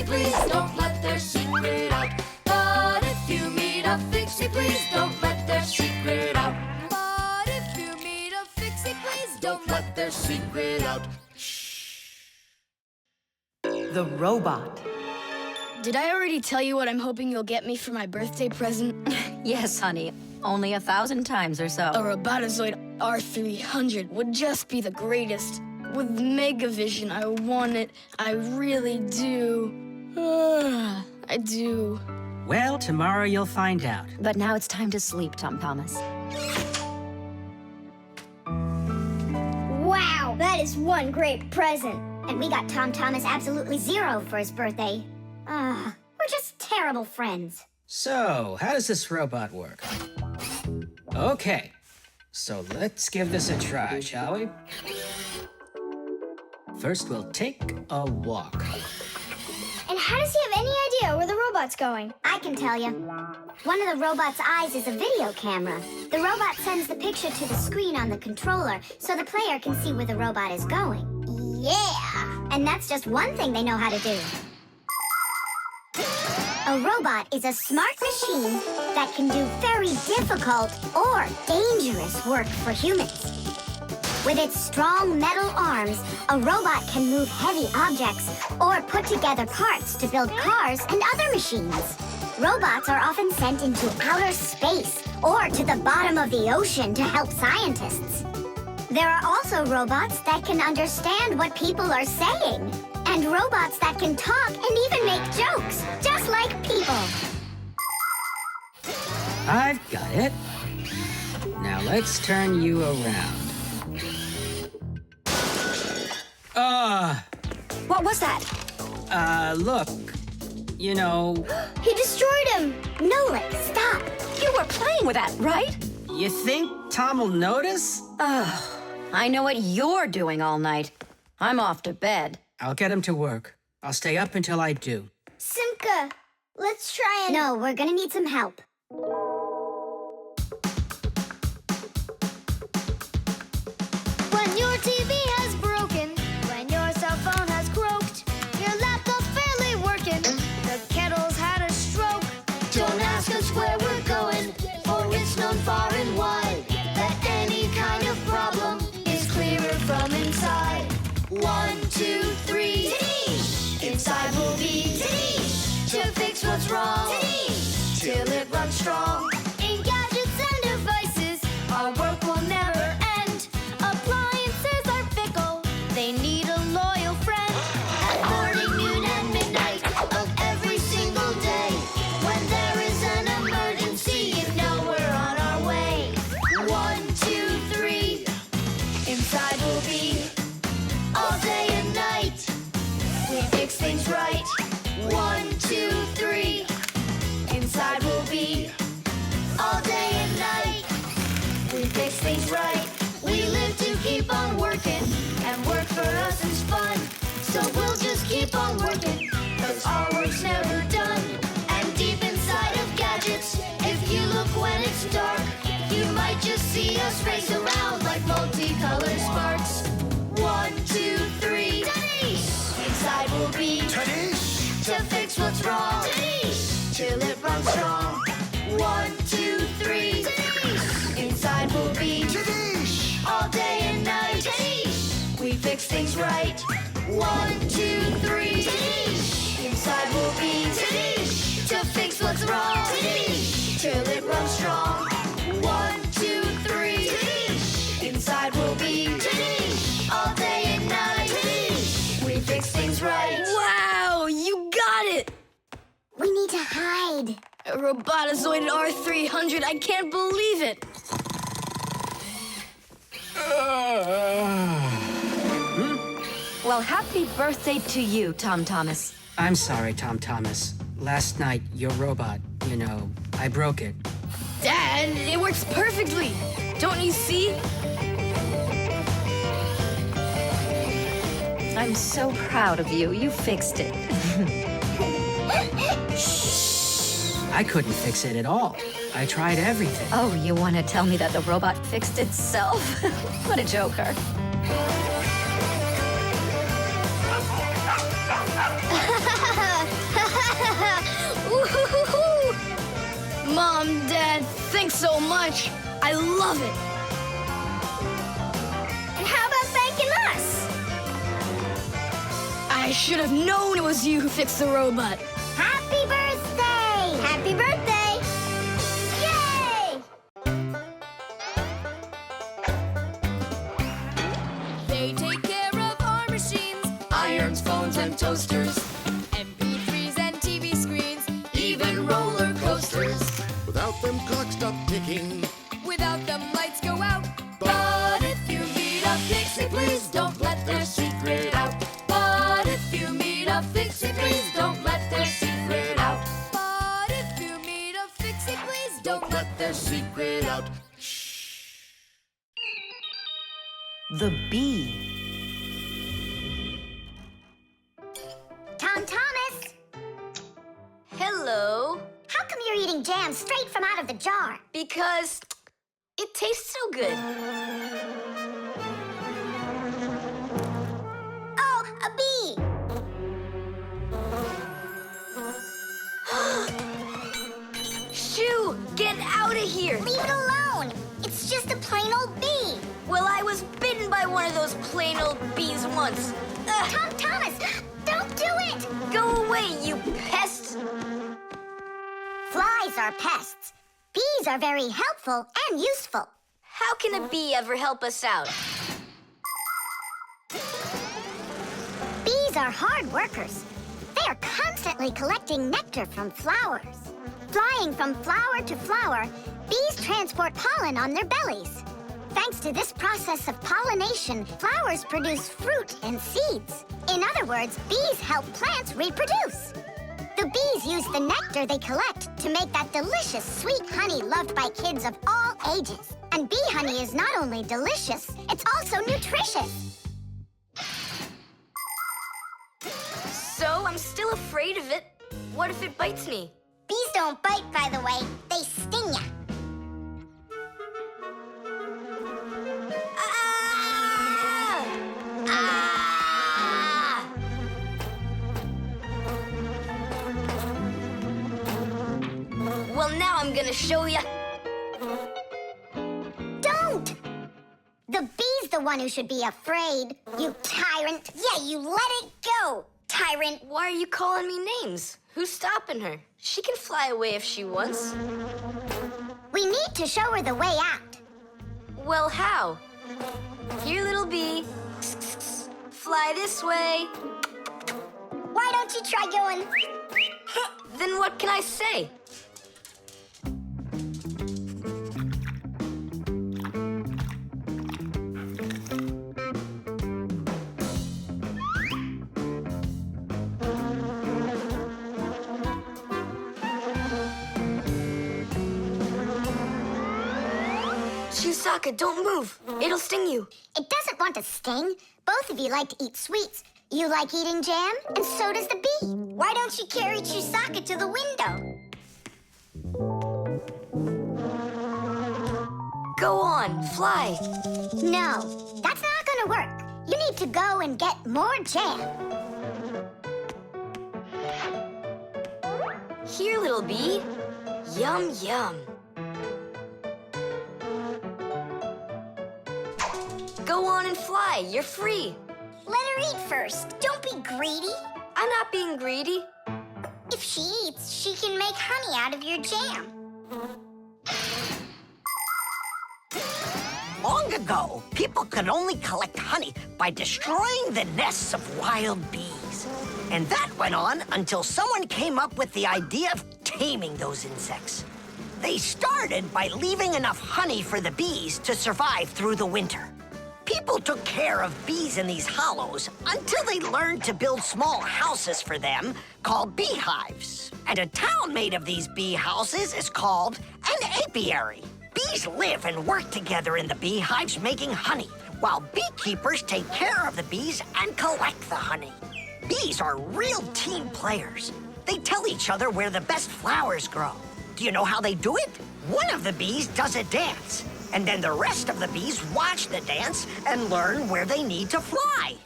please don't let their secret out. But if you meet a Fixie, please don't let their secret out. But if you meet a Fixie, please don't let their secret out. The robot. Did I already tell you what I'm hoping you'll get me for my birthday present? Yes, honey. Only 1,000 times or so. A Robotazoid R300 would just be the greatest. With Megavision, I want it. I really do. I do. Well, tomorrow you'll find out. But now it's time to sleep, Tom Thomas. Wow, that is one great present. And we got Tom Thomas absolutely zero for his birthday. We're just terrible friends. So, how does this robot work? Okay, so let's give this a try, shall we? First, we'll take a walk. And how does he have any idea where the robot's going? I can tell you. One of the robot's eyes is a video camera. The robot sends the picture to the screen on the controller so the player can see where the robot is going. Yeah! And that's just one thing they know how to do. A robot is a smart machine that can do very difficult or dangerous work for humans. With its strong metal arms, a robot can move heavy objects or put together parts to build cars and other machines. Robots are often sent into outer space or to the bottom of the ocean to help scientists. There are also robots that can understand what people are saying, and robots that can talk and even make jokes, just like people. I've got it. Now let's turn you around. What was that? Look. You know, He destroyed him! Nolik, stop! You were playing with that, right? you think Tom will notice? I know what you're doing all night. I'm off to bed. I'll get him to work. I'll stay up until I do. Simka, let's try and... No, we're gonna need some help. When your TV has broken, when your cell phone has croaked, your laptop's barely working, the kettle's had a stroke. Don't ask us where we're going, for it's known far and wide that any kind of problem is clearer from inside. 1, 2, 3. Inside will be to fix what's wrong, till it runs strong. In gadgets and devices, Our work will never end. appliances are fickle. They need a loyal friend. At morning, noon, and midnight of every single day. When there is an emergency, you know we're on our way. 1, 2, 3. Inside will be all day and night. We fix things right. 1, 2, 3. Inside will be all day and night. We fix things right. We live to keep on working, and work for us is fun. So we'll just keep on working, 'cause our work's never done. And deep inside of gadgets, if you look when it's dark, you might just see us race around like multicolored sparks. 1, 2, 3. Inside will be to fix what's wrong, till it runs strong. 1, 2, 3. Inside will be all day and night. We fix things right. 1, 2, 3. Inside will be to fix what's wrong, till it runs strong. 1, 2, 3. Inside will be all day and night. We fix things right. Wow, you got it! We need to hide. A Robotazoid R300, I can't believe it! Well, happy birthday to you, Tom Thomas. I'm sorry, Tom Thomas. Last night, your robot, you know, I broke it. Dad, it works perfectly! Don't you see? I'm so proud of you. You fixed it. I couldn't fix it at all. I tried everything. Oh, you want to tell me that the robot fixed itself? What a joker. much. I love it. And how about thanking us? I should have known it was you who fixed the robot. Happy birthday! Happy birthday! Yay! They take care of our machines, irons, phones, and toasters, MP3s and TV screens, even roller coasters. Without them, clocks stop ticking. Without them, lights go out. But if you meet a Fixie, please don't let their secret out. But if you meet a Fixie, please don't let their secret out. But if you meet a Fixie, please don't let their secret out. The bee. Tom Thomas, Hello. how come you're eating jam straight from out of the jar? Because it tastes so good. Oh, a bee! Shoo! Get out of here! Leave it alone! It's just a plain old bee! Well, I was bitten by one of those plain old bees once. Ugh. Tom Thomas, don't do it! Go away, you pest! Flies are pests. Bees are very helpful and useful. How can a bee ever help us out? Bees are hard workers. They are constantly collecting nectar from flowers. Flying from flower to flower, bees transport pollen on their bellies. Thanks to this process of pollination, flowers produce fruit and seeds. In other words, bees help plants reproduce. The bees use the nectar they collect to make that delicious sweet honey loved by kids of all ages. And bee honey is not only delicious, it's also nutritious. So I'm still afraid of it. What if it bites me? Bees don't bite, by the way. They sting ya. Ah! Ah! Well, now I'm gonna show ya. Don't! The bee's the one who should be afraid. You tyrant. Yeah, you let it go, tyrant. Why are you calling me names? Who's stopping her? She can fly away if she wants. We need to show her the way out. Well, how? Here, little bee. Fly this way. Why don't you try going? Then what can I say? Chusaka, don't move. It'll sting you. It doesn't want to sting. Both of you like to eat sweets. You like eating jam, and so does the bee. Why don't you carry Chusaka to the window? Go on, fly. No, that's not gonna work. You need to go and get more jam. Here, little bee. Yum, yum. Go on and fly. You're free. Let her eat first. Don't be greedy. I'm not being greedy. If she eats, she can make honey out of your jam. Long ago, people could only collect honey by destroying the nests of wild bees. And that went on until someone came up with the idea of taming those insects. They started by leaving enough honey for the bees to survive through the winter. People took care of bees in these hollows until they learned to build small houses for them called beehives. And a town made of these bee houses is called an apiary. Bees live and work together in the beehives making honey, while beekeepers take care of the bees and collect the honey. Bees are real team players. They tell each other where the best flowers grow. Do you know how they do it? One of the bees does a dance, and then the rest of the bees watch the dance and learn where they need to fly.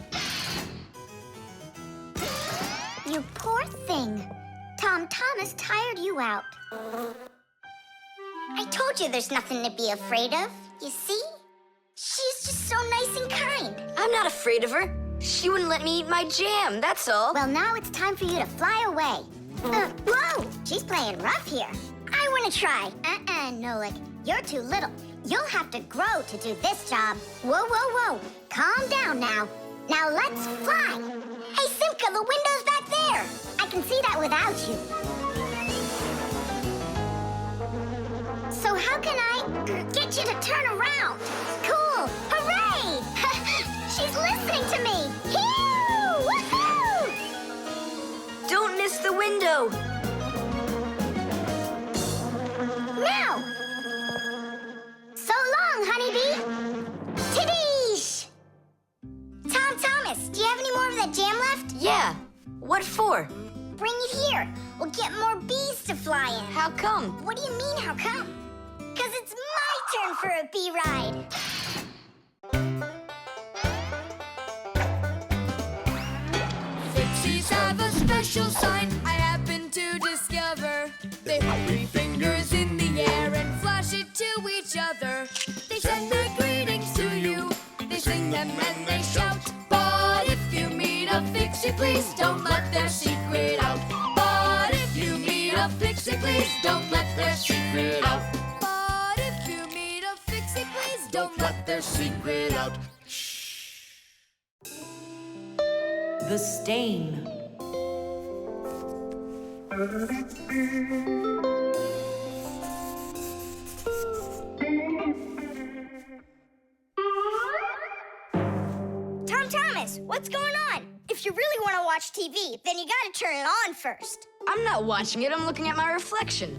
You poor thing. Tom Thomas tired you out. I told you there's nothing to be afraid of. You see? She's just so nice and kind. I'm not afraid of her. She wouldn't let me eat my jam, that's all. Well, now it's time for you to fly away. Whoa! She's playing rough here. I want to try. Nolik. You're too little. You'll have to grow to do this job. Whoa, whoa, whoa. Calm down now. Now let's fly. Hey, Simka, the window's back there. I can see that without you. So how can I get you to turn around? Cool! Hooray! She's listening to me. Phew! Woohoo! Don't miss the window. Now! So long, honeybee! Tidish! Tom Thomas, do you have any more of that jam left? Yeah. What for? Bring it here. We'll get more bees to fly in. How come? What do you mean, how come? Because it's my turn for a bee ride. Fixies have a special sign I happen to discover. They hold 3 fingers in the air and flash it to each other. They send their greetings to you. They sing them and they shout. But if you meet a Fixie, please don't let their secret out. But if you meet a Fixie, please don't let their secret out. But if you meet a Fixie, please don't let their secret out. The stain. Tom Thomas, what's going on? If you really want to watch TV, then you gotta turn it on first. I'm not watching it, I'm looking at my reflection.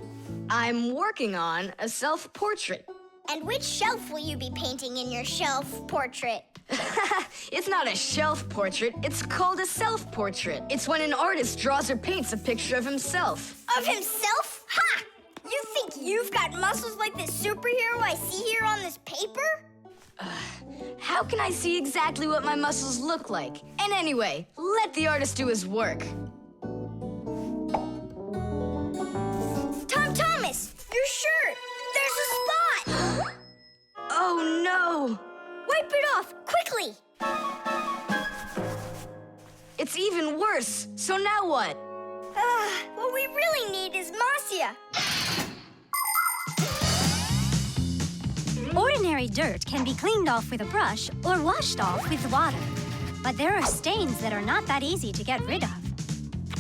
I'm working on a self-portrait. And which shelf will you be painting in your shelf portrait? It's not a shelf portrait, it's called a self-portrait. It's when an artist draws or paints a picture of himself. Of himself? Ha! You think you've got muscles like this superhero I see here on this paper? How can I see exactly what my muscles look like? And anyway, let the artist do his work. Tom Thomas, your shirt! There's a spot! Oh no! Wipe it off, quickly! It's even worse. So now what? What we really need is Marcia. Ordinary dirt can be cleaned off with a brush or washed off with water. But there are stains that are not that easy to get rid of.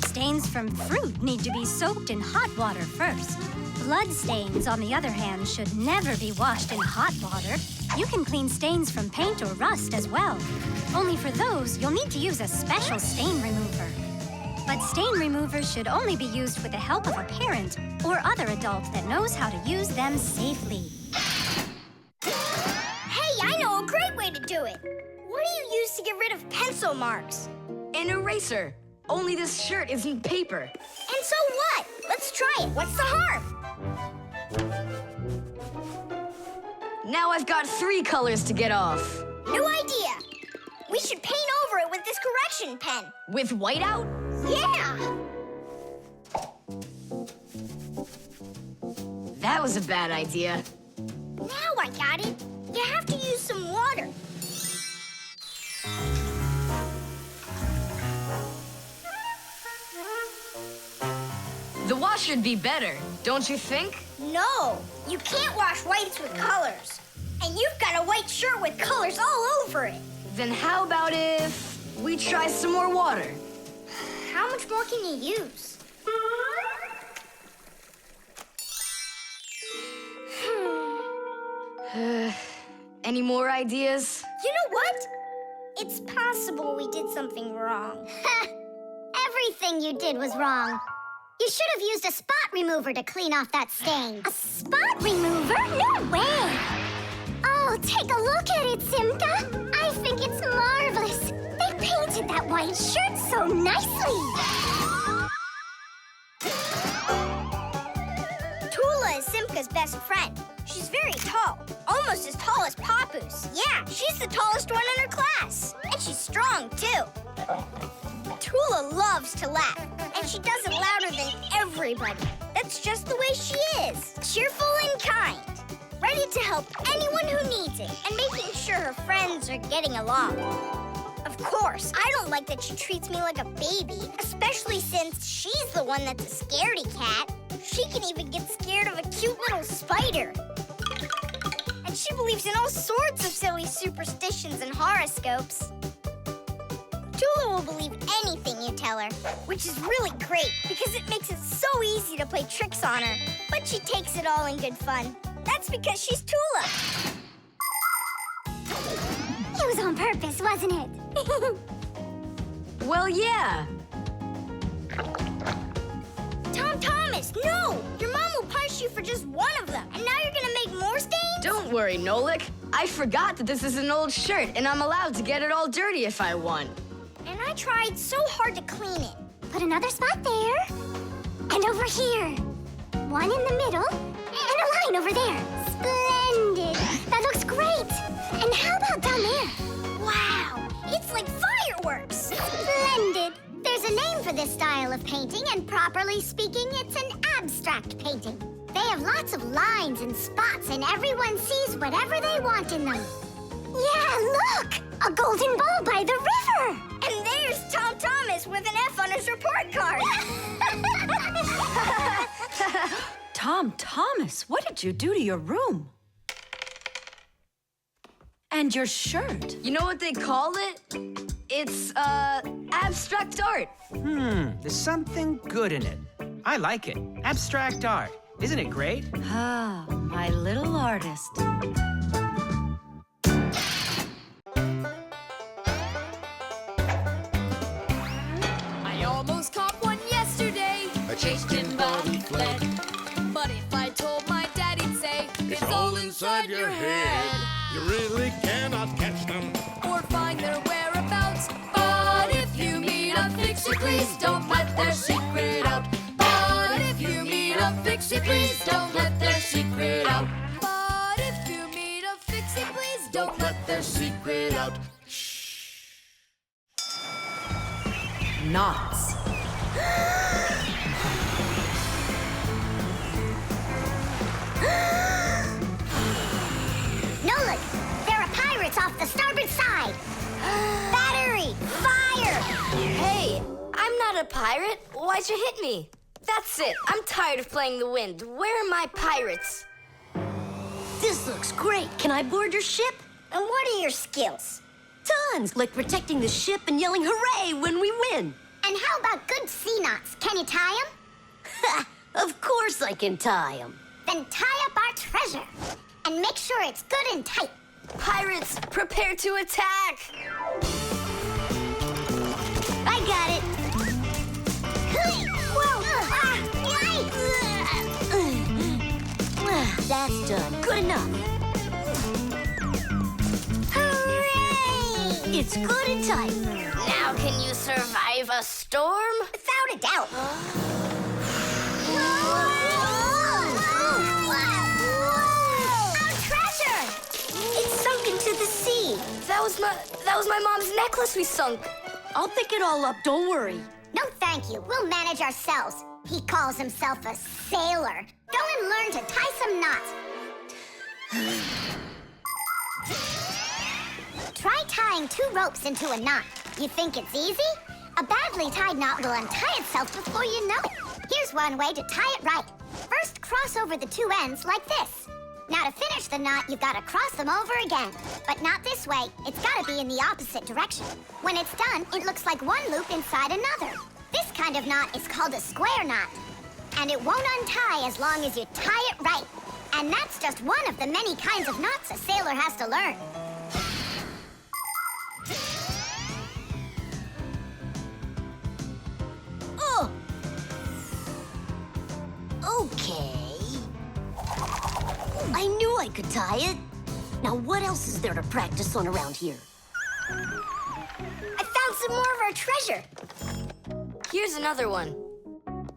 Stains from fruit need to be soaked in hot water first. Blood stains, on the other hand, should never be washed in hot water. You can clean stains from paint or rust as well. Only for those, you'll need to use a special stain remover. But stain removers should only be used with the help of a parent or other adult that knows how to use them safely. Hey, I know a great way to do it. What do you use to get rid of pencil marks? An eraser. Only this shirt isn't paper. And so what? Let's try it. What's the harm? Now I've got 3 colors to get off. New idea. We should paint over it with this correction pen. With whiteout? Yeah! That was a bad idea. Now I got it. You have to use some water. The wash should be better, don't you think? No, you can't wash whites with colors. And you've got a white shirt with colors all over it. Then how about if we try some more water? How much more can you use? Any more ideas? You know what? It's possible we did something wrong. Everything you did was wrong. You should have used a spot remover to clean off that stain. A spot remover? No way! Oh, take a look at it, Simka. I think it's marvelous. They painted that white shirt so nicely. Tula is Simka's best friend. She's very tall, almost as tall as Papoose. Yeah, she's the tallest one in her class. And she's strong, too. Tula loves to laugh, and she does it louder than everybody. That's That's just the way she is. Cheerful and kind. Ready to help anyone who needs it, and making sure her friends are getting along. Of course, I don't like that she treats me like a baby, especially since she's the one that's a scaredy cat. She can even get scared of a cute little spider. And she believes in all sorts of silly superstitions and horoscopes. Tula will believe anything you tell her, which is really great because it makes it so easy to play tricks on her. But she takes it all in good fun. That's because she's Tula. It was on purpose, wasn't it? Well, yeah. Tom Thomas, no! Your mom will punish you for just one of them, and now you're gonna make more stains? Don't worry, Nolik. I forgot that this is an old shirt, and I'm allowed to get it all dirty if I want. And I tried so hard to clean it. Put another spot there. And over here. One in the middle. And a line over there. Splendid. That looks great. And how about down there? Wow, it's like fireworks! Splendid. There's a name for this style of painting, and properly speaking, it's an abstract painting. They have lots of lines and spots, and everyone sees whatever they want in them. Yeah, look! A golden ball by the river! And there's Tom Thomas with an F on his report card. Tom Thomas, what did you do to your room? And your shirt. You know what they call it? It's, abstract art. There's something good in it. I like it. Abstract art. Isn't it great? Ah, my little artist. I almost caught one yesterday. I chased him, but he fled. But if I told my dad, he'd say, It's all inside your head. You really cannot catch them. Or find their whereabouts. But if you meet a Fixie, please don't let their secret out. But if you meet a Fixie, please don't let their secret out. But if you meet a Fixie, please don't let their secret out. Knots. Nolik, there are pirates off the starboard side. Battery, fire! Hey, I'm not a pirate. Why'd you hit me? That's it. I'm tired of playing the wind. Where are my pirates? This looks great. Can I board your ship? And what are your skills? Tons, like protecting the ship and yelling hooray when we win. And how about good sea knots? Can you tie them? Ha! Of course I can tie them. Then tie up our treasure. And make sure it's good and tight. Pirates, prepare to attack! I got it. Whoa! That's done. Good enough. Hooray! It's good and tight. Now can you survive a storm? Without a doubt. Our treasure! It's sunk into the sea. That was my mom's necklace we sunk. I'll pick it all up, don't worry. No, thank you. We'll manage ourselves. He calls himself a sailor. Go and learn to tie some knots. Try tying 2 ropes into a knot. You think it's easy? A badly tied knot will untie itself before you know it. Here's one way to tie it right. First, cross over the 2 ends like this. Now, to finish the knot, you've got to cross them over again. But not this way. It's got to be in the opposite direction. When it's done, it looks like one loop inside another. This kind of knot is called a square knot. And it won't untie as long as you tie it right. And that's just one of the many kinds of knots a sailor has to learn. Oh! Okay. I knew I could tie it. Now what else is there to practice on around here? I found some more of our treasure. Here's another one.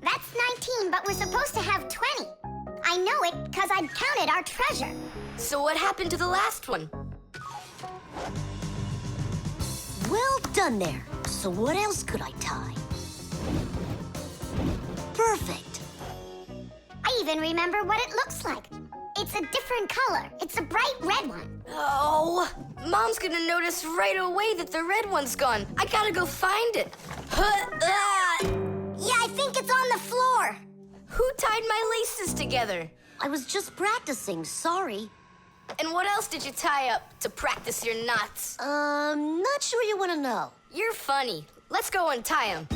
That's 19, but we're supposed to have 20. I know it because I counted our treasure. So what happened to the last one? Well done there. So what else could I tie? Perfect. I even remember what it looks like. It's a different color. It's a bright red one. Oh, Mom's gonna notice right away that the red one's gone. I gotta go find it. Yeah, I think it's on the floor. Who tied my laces together? I was just practicing, sorry. And what else did you tie up to practice your knots? Not sure you want to know. You're funny. Let's go untie them.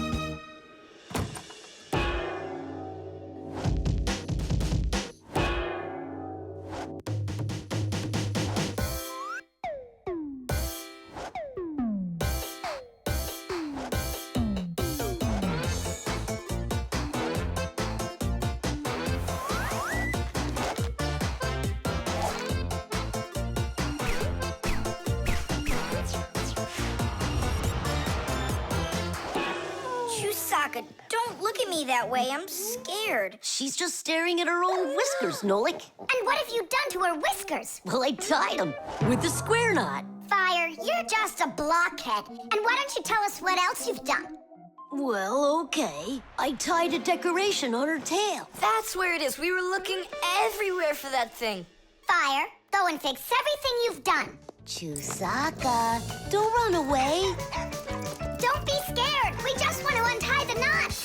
Chusaka, don't look at me that way. I'm scared. She's just staring at her own whiskers, Nolik. And what have you done to her whiskers? Well, I tied them with a square knot. Fire, you're just a blockhead. And why don't you tell us what else you've done? Well, okay. I tied a decoration on her tail. That's where it is. We were looking everywhere for that thing. Fire, go and fix everything you've done. Chusaka, don't run away. Don't be scared. We just want to untie the knots.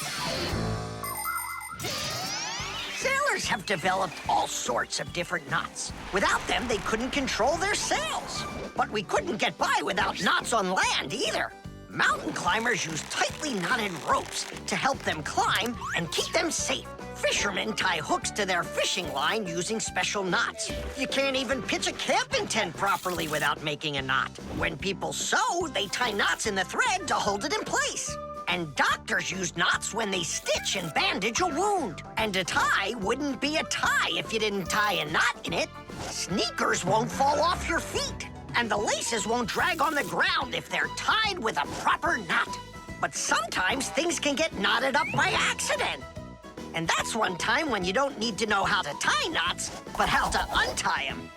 Sailors have developed all sorts of different knots. Without them, they couldn't control their sails. But we couldn't get by without knots on land either. Mountain climbers use tightly knotted ropes to help them climb and keep them safe. Fishermen tie hooks to their fishing line using special knots. You can't even pitch a camping tent properly without making a knot. When people sew, they tie knots in the thread to hold it in place. And doctors use knots when they stitch and bandage a wound. And a tie wouldn't be a tie if you didn't tie a knot in it. Sneakers won't fall off your feet. And the laces won't drag on the ground if they're tied with a proper knot. But sometimes things can get knotted up by accident. And that's one time when you don't need to know how to tie knots, but how to untie them.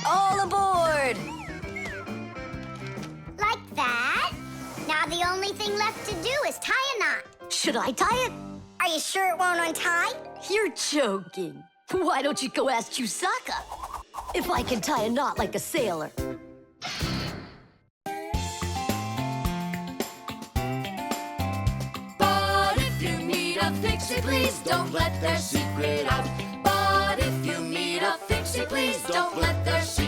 All aboard! Like that. Now the only thing left to do is tie a knot. Should I tie it? Are you sure it won't untie? You're joking. Why don't you go ask Chusaka if I can tie a knot like a sailor? Fixie, please don't let their secret out. But if you meet a Fixie, please don't let their secret out.